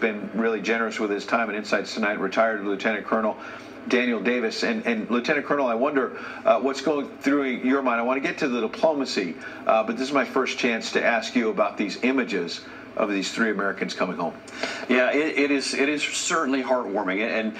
been really generous with his time and insights tonight, retired Lieutenant Colonel Daniel Davis. And Lieutenant Colonel, I wonder what's going through your mind. I want to get to the diplomacy, but this is my first chance to ask you about these images of these 3 Americans coming home. Yeah, it is certainly heartwarming, and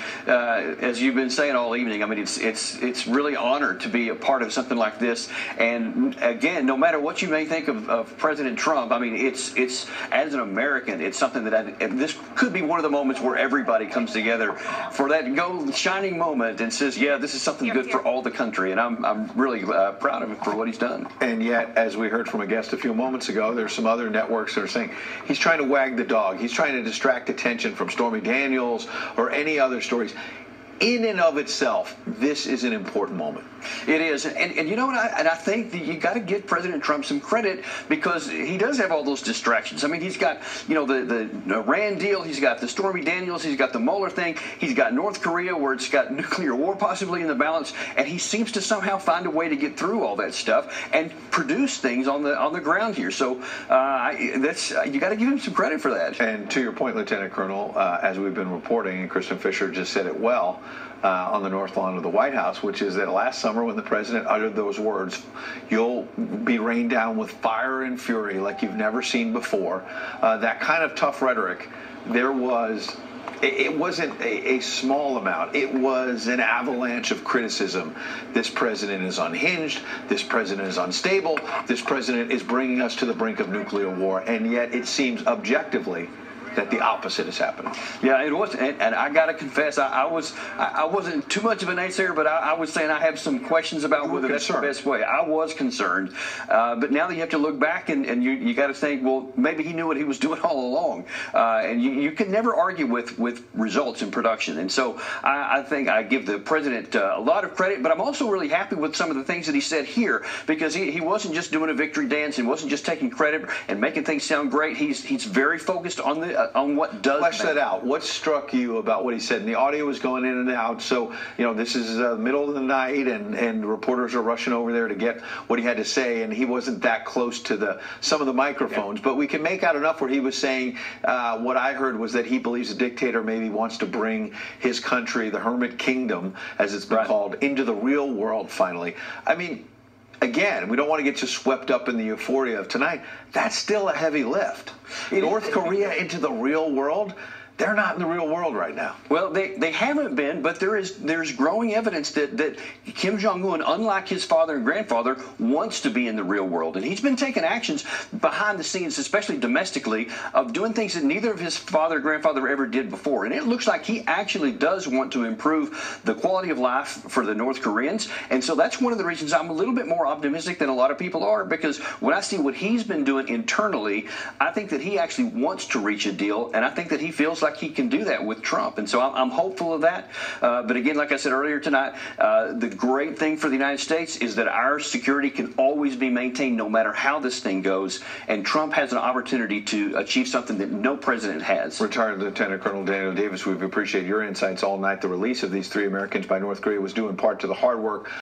as you've been saying all evening, I mean, it's really honored to be a part of something like this. And again, no matter what you may think of President Trump, I mean, it's as an American, it's something that this could be one of the moments where everybody comes together for that shining moment and says, yeah, this is something good for all the country, and I'm really proud of him for what he's done. And yet, as we heard from a guest a few moments ago, there's some other networks that are saying he's trying to wag the dog. He's trying to distract attention from Stormy Daniels or any other stories. In and of itself, this is an important moment. It is, and you know what? I think that you got to give President Trump some credit, because he does have all those distractions. I mean, he's got, you know, the Iran deal, he's got the Stormy Daniels, he's got the Mueller thing, he's got North Korea, where it's got nuclear war possibly in the balance, and he seems to somehow find a way to get through all that stuff and produce things on the ground here. So you got to give him some credit for that. And to your point, Lieutenant Colonel, as we've been reporting, and Kristen Fisher just said it well, on the north lawn of the White House, which is that last summer when the president uttered those words, "You'll be rained down with fire and fury like you've never seen before," that kind of tough rhetoric, it wasn't a small amount. It was an avalanche of criticism. This president is unhinged. This president is unstable. This president is bringing us to the brink of nuclear war. And yet it seems objectively that the opposite is happening. Yeah, it was, and I got to confess, I wasn't too much of an naysayer, but I was saying I have some questions about whether that's the best way. I was concerned, but now that you have to look back and you got to think, well, maybe he knew what he was doing all along, and you can never argue with results in production. And so I think I give the president a lot of credit, but I'm also really happy with some of the things that he said here, because he wasn't just doing a victory dance and wasn't just taking credit and making things sound great. He's very focused on what does flesh that out. What struck you about what he said? And the audio was going in and out, so you know this is middle of the night, and reporters are rushing over there to get what he had to say, and he wasn't that close to some of the microphones. Yeah. But we can make out enough where he was saying what I heard was that he believes a dictator maybe wants to bring his country, the hermit kingdom, as it's been called, into the real world finally. I mean, again, we don't want to get just swept up in the euphoria of tonight. That's still a heavy lift. North Korea into the real world, they're not in the real world right now. Well, they haven't been, but there's growing evidence that Kim Jong-un, unlike his father and grandfather, wants to be in the real world. And he's been taking actions behind the scenes, especially domestically, of doing things that neither of his father or grandfather ever did before. And it looks like he actually does want to improve the quality of life for the North Koreans. And so that's one of the reasons I'm a little bit more optimistic than a lot of people are, because when I see what he's been doing internally, I think that he actually wants to reach a deal, and I think that he feels like he can do that with Trump. And so I'm hopeful of that. But again, like I said earlier tonight, the great thing for the United States is that our security can always be maintained no matter how this thing goes. And Trump has an opportunity to achieve something that no president has. Retired Lieutenant Colonel Daniel Davis, we appreciate your insights all night. The release of these 3 Americans by North Korea was due in part to the hard work